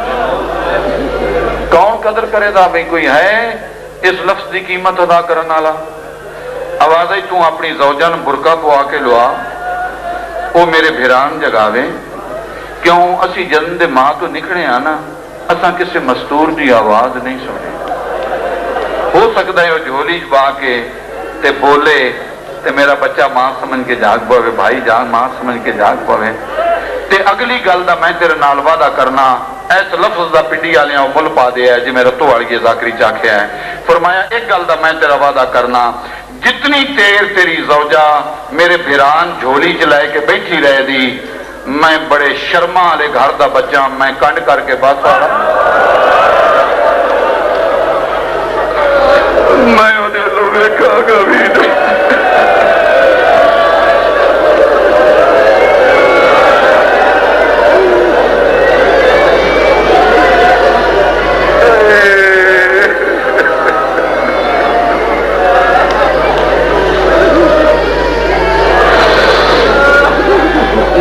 کون قدر کرے گا بھی؟ کوئی ہے اس لفظ دی قیمت ادا کرنے والا؟ آواز آئی تو اپنی زوجہ نے برقع پوا کے لوا، وہ میرے بھیران جگاوے، کیوں اسی جنم دے ماں تو نکلے ہیں نا، اساں کسی مستور دی آواز نہیں سنی۔ ہو سکتا ہے وہ جھولی پا کے تے بولے تے میرا بچہ ماں سمجھ کے جاگ پوے، بھائی جان ماں سمجھ کے جاگ پوے، تے اگلی گل دا میں تیرے نال وعدہ کرنا، ایس لفظ دا پنڈی والیاں مل پا دیا ہے جی میں رتو والی ذاکری چاکھیا ہے۔ فرمایا ایک گل دا میں تیرا وعدہ کرنا، جتنی دیر تیری زوجہ میرے بھیران جھولی چ لے کے بیٹھی رہے دی، میں بڑے شرما والے گھر دا بچہ، میں کنڈ کر کے بس آ رہا میں ویکھا گا بھی نہیں۔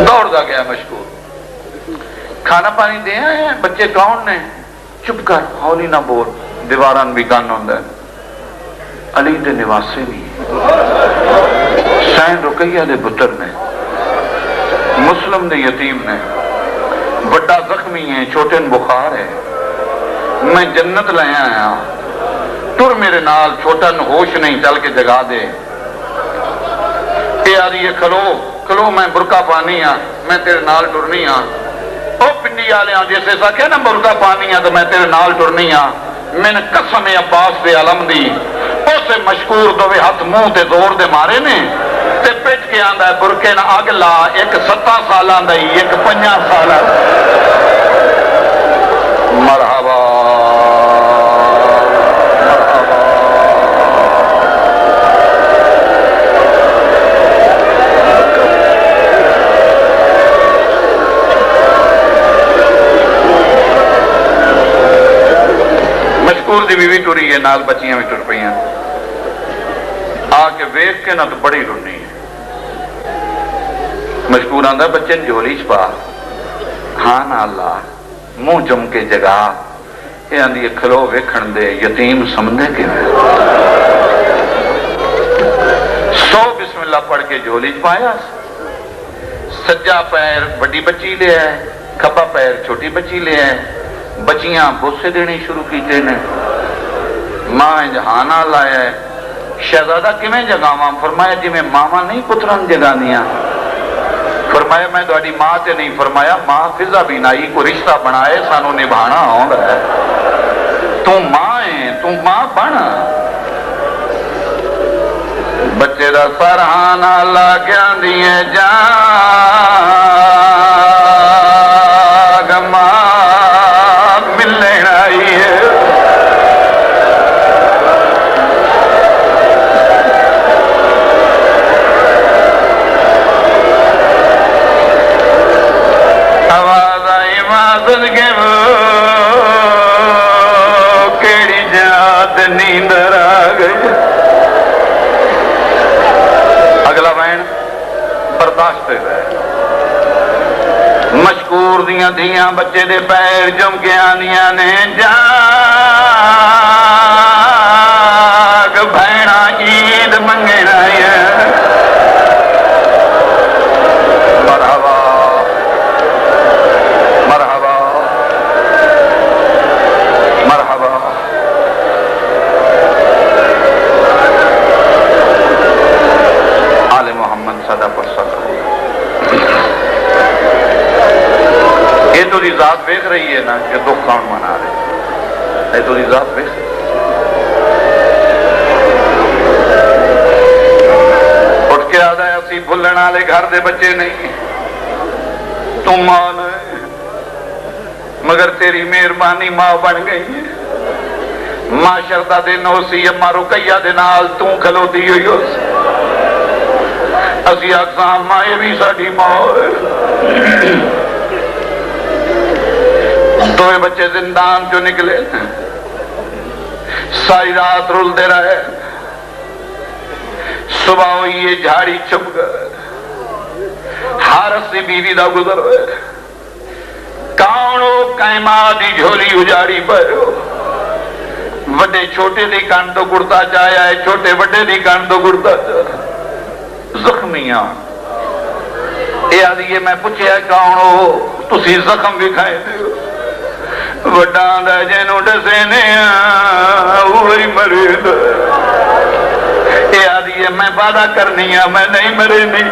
دوڑتا گیا مشکور، کھانا پانی دے آئے ہیں، بچے کون نے؟ چپ کر، ہولی نہ بول، دیواران بھی گن ہوندا ہے۔ علی دے نواسے نہیں، حسین رقیہ دے پتر نے، مسلم دے یتیم نے، بڑا زخمی ہے، چھوٹے بخار ہے، میں جنت لے آیا، تر میرے نال، چھوٹا ہوش نہیں، چل کے جگا دے۔ اے آدھی یہ کھلو میں برقع پانی ہاں، میں تیرے نال ٹرنی ہاں۔ او پنڈی والے جیسے سا کہ نا برقع پانی ہاں تو میں تیرے نال ٹرنی ہاں، میں نے قسم عباس دے علم دی، اسے مشکور دوے ہاتھ منہ تے زور دے مارے نے، تے پٹ کے آندا ہے برقے نہ اگ لا، ایک 7 سالاں دا ہی، ایک 5 سالاں۔ مرحبا مشکور دی بیوی ٹری ہے، نال بچیاں بھی ٹر پئی ہیں، آ کے ویکھ کے نہ تو بڑی رونی ہے۔ مشکور آندا بچے جھولی چ پا، ہاں نہ اللہ منہ جم کے جگا، یہ آندی کھلو ویکھن دے، یتیم سمجھے کیویں؟ 100 بسم اللہ پڑھ کے جھولی چ پایا، سجا پیر بڑی بچی لے ہے، کھبا پیر چھوٹی بچی لے ہے، بچیاں بوسے دینے شروع کیتے نے، ماں جہانا لایا ہے، شہزادہ کمیں جگاواں؟ فرمایا جی میں ماما نہیں پتران جگانیاں۔ فرمایا میں تہاڈی ماں تے نہیں، فرمایا ماں فضا بھی نائی، کو رشتہ بنائے سانو نبھانا ہوندا ہے، تو ماں ہے، تو ماں بن۔ بچے دا سرحانہ لاگیاں دیے جاگ ماں ملنے آئی ہے۔ آواز آئی ماں کے کیڑی جات نیندر آ گئی۔ اگلا بہن برداشت ہے، مشکور دیاں دھیاں بچے دے پیر جم کے آنیاں نے، جاگ بھیڑا عید منگے آئی ہے۔ مرحبا مرحبا مرحبا۔ آل محمد صدا پر صدا۔ یہ تو ذات دیکھ رہی ہے نا کہ دکھ کون منا رہے، اے تو ذات پہ اٹھ کے آدھا ہے اسی بھولن والے گھر دے بچے نہیں، تم ماں ہے مگر تیری مہربانی ماں بن گئی ہے۔ معاشر دا دن ہو سی اما رقیہ دے نال توں کھلوتی ہوئی ہو سی، اسی آکساں ماں یہ بھی ساڑھی ماں ہے۔ دوئے بچے زندان جو نکلے ساری رات رول دے رہے، صبح ہوئی یہ جھاڑی چھپ گئے، حارس دی بیوی دا گزر ہوئے، کانو کائمہ دی جھولی اجاڑی پہ ہو، وڈے چھوٹے دی کان تو گڑتا چاہیا ہے، چھوٹے وڈے دی کان تو گڑتا چاہیا، زخمیاں اے آدھیے میں پوچھے ہے کانو تسی زخم بھی کھائے دے ہو، وڈان دا جنوں ڈسینے وہی مرید، اے آدھیے میں وعدہ کرنی ہے میں نہیں مرے نہیں،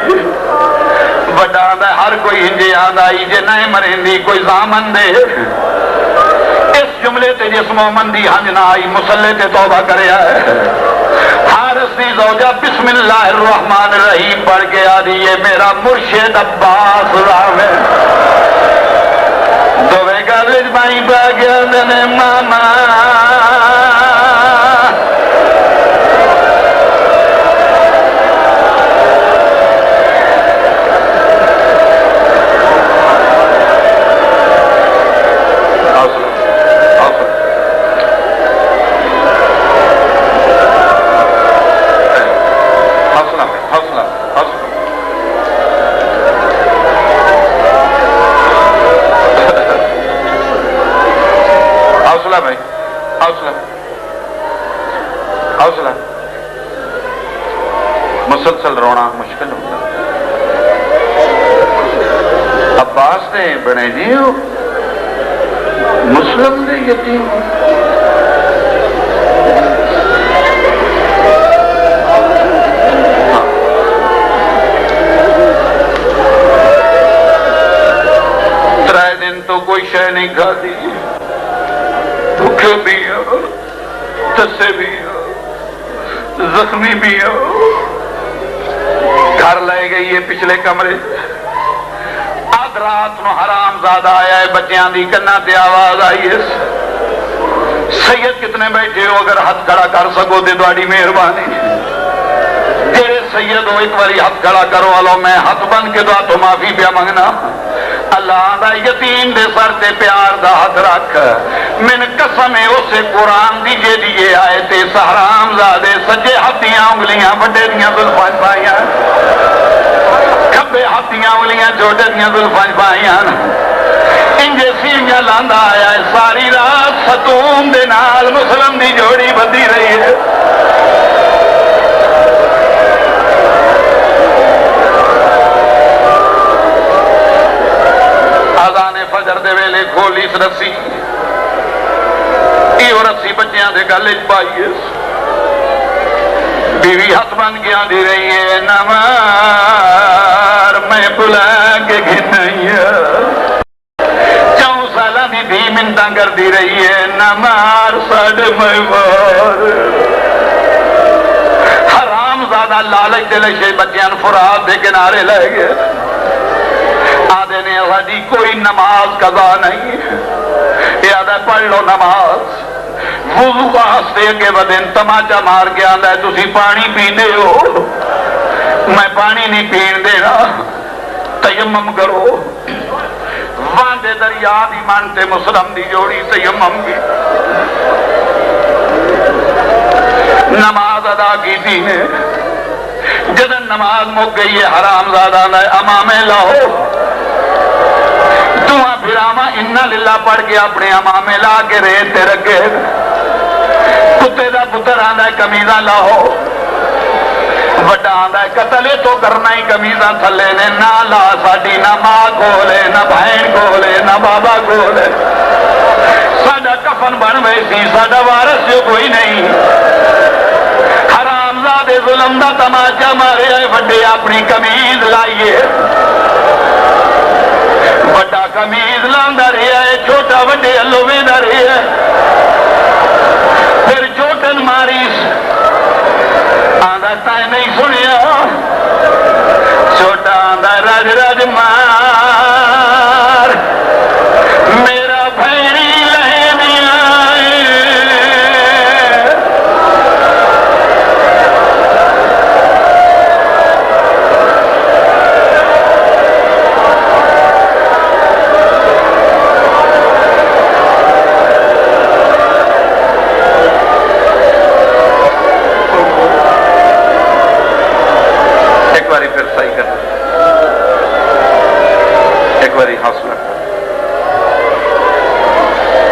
وڈان دا ہر کوئی ہنجے آدھائی جے نہیں مرے نہیں کوئی زامن دے، اس جملے تے جس مومن دی ہنج نہ آئی مسلح تے توبہ کرے آئے، حارس دی زوجہ بسم اللہ الرحمن الرحیم پڑھ کے آدھیے میرا مرشد عباس راوے دوے گالج بائی پہ گیا دنے ماما حوصلہ مسلسل رونا مشکل ہوتا عباس نے بنے جی مسلم نے یتیم ترائے دن تو کوئی شے نہیں کھا دی، بھوکے بھی ہو تسے بھی ہو زخمی بھی ہو، گھر لے گئی ہے پچھلے کمرے، آدھ رات نو حرام زادہ آیا ہے بچیاں دی کنا تے آواز آئی ہے، سید کتنے بیٹھے ہو اگر ہاتھ کھڑا کر سکو دے دوڑی مہربانی، جیرے سید ہو ایک باری ہاتھ کھڑا کرو والو میں ہاتھ بند کے دعا تو معافی پیا منگنا، اللہ دا یتیم دے سر تے پیار دا ہاتھ رکھ، من قسم اسے قرآن دیجے دیئے آئے تے سحرام زادے سجے ہاتھیاں انگلیاں بڑے دیاں ظلفاں پائیاں، کھبے ہاتھیاں انگلیاں چھوٹے دیاں ظلفاں پائیاں، انجے سیڑیاں لاندا آیا ہے ساری رات ستون دے نال مسلم دی جوڑی بدی رہی ہے، آذان فجر دے ویلے کھولی اس رسی، ایو رسی بچیاں دے گلے پائیے، بیوی ہاتھ بن گیا دی رہی ہے نمار میں بلا کے گھنائی ہے، چاؤں سالہ دی بھی منتاں کر دی رہی ہے نمار ساڑھ میں مار، حرام زادہ لالچ دلشے بچیاں فرات دے کنارے لے گئے، آدھے نے ہدی کوئی نماز قضا نہیں، یہ آدھے پڑھ لو نماز، وضو واسطے کے بدن تماچا مار کے آدھا ہے تسی پانی پینے ہو، میں پانی نہیں پین دینا، تیمم کرو، واندے دریا دی مانتے مسلم دی جوڑی تیمم کی، نماز ادا کی تھی نے، جدن نماز مک گئی ہے حرام زادہ نے امامے لاؤ، دعا پھراما انہا للہ پڑھ کے اپنے امامے لا کے ریتے رکھے، کتے دا پتر آندہ ہے کمیزہ لاؤ، وڈا آندہ ہے قتلے تو کرنا ہی کمیزہ تھلے نے، نہ لا ساڑی نہ ماں کھولے نہ بہن کھولے نہ بابا کھولے، ساڑا کفن بن ویسی ساڑا وارث جو کوئی نہیں، حرام زادے ظلم دا تماچا مارے آئے وڈے اپنی کمیز لائیے، وڈا کمیز لاندہ رہے ہے چھوٹا وڈے اللوے دا رہے ہے، مار میرا بھیری لہنیاں ایک باری پھر صحیح کر ایک باری حوصلہ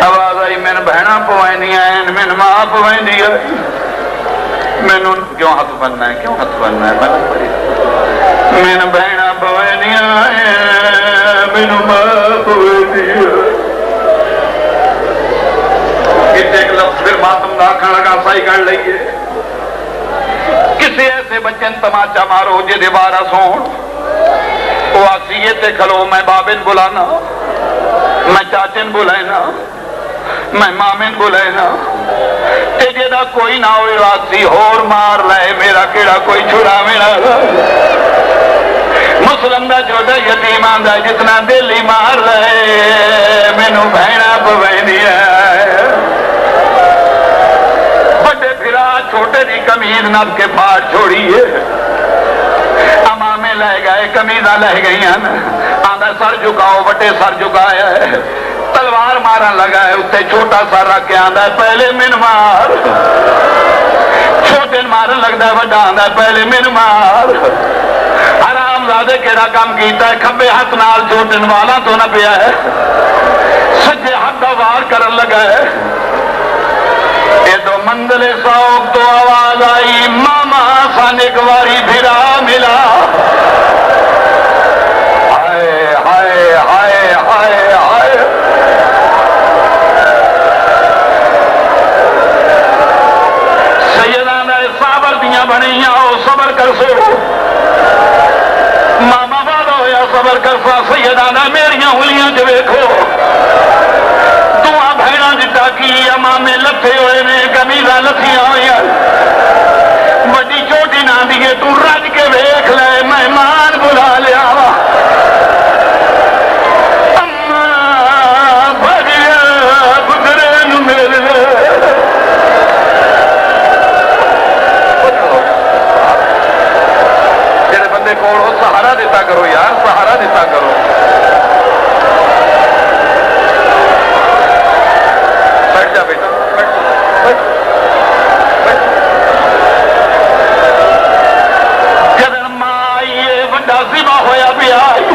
آواز آئی مین بہنا پوائنی ہیں مین ماں پوائنی ہے مینو کیوں ہاتھ بننا ہے کیوں ہاتھ بننا ہے مین بہنا پوائنی ہیں مینو ماں پوائنی ہے ایک لفظ پھر ماتم داکھن لگا صحیح کر لئیے کسی ایسے بچن تماچا مارو جے دیوارہ سون وہ آسیے تے کھلو میں بابن بلانا میں چاچن بلائنا میں مامن بلائنا تے جیدہ کوئی نہ ہوئی آسی ہور مار لائے میرا کیڑا کوئی چھڑا میرا مسلم دا جوڑا یتیمان دا جتنا دلی مار لائے مینو بہنا پوینی ہے چھوٹے دی کمیز نب کے پاس چھوڑیے امامے لے گئے کمیزہ لے گئی ہیں آدھا سر جھکاؤ بٹے سر جھکایا ہے تلوار مارن لگا ہے اسے چھوٹا سر رکھ کے آدھا ہے پہلے من مار چھوٹے مارن لگتا ہے بڑا آدھا ہے پہلے من مار حرام زادے کیڑا کام کیتا ہے کھبے ہاتھ نال چھوٹن والا تو نہ پیا ہے سجے ہاتھ دا وار کرن لگا ہے یہ تو مندل سوک تو آواز آئی ماما سان ایک واری بھرا ملا ہائے ہائے ہائے ہائے ہائے سیدان صابر دیاں بنیاں ہو صبر کر سو ماما باد ہویا صبر کر سو سیدان میریاں ہولیاں جو دیکھو بھیڑا جتا کی امامے لتھے ہوئے نے کمیزہ لتھیاں ہوئی بڑی چوٹی نہ دیئے تو رج کے ویکھ لے مہمان بلا لیا اماں بھگیا گزرے نو میرے جڑے بندے کوڑو سہارا دیتا کرو یار سہارا دیتا کرو بیٹا جدن ماں آئیے وڈا زبا ہویا بھی آئی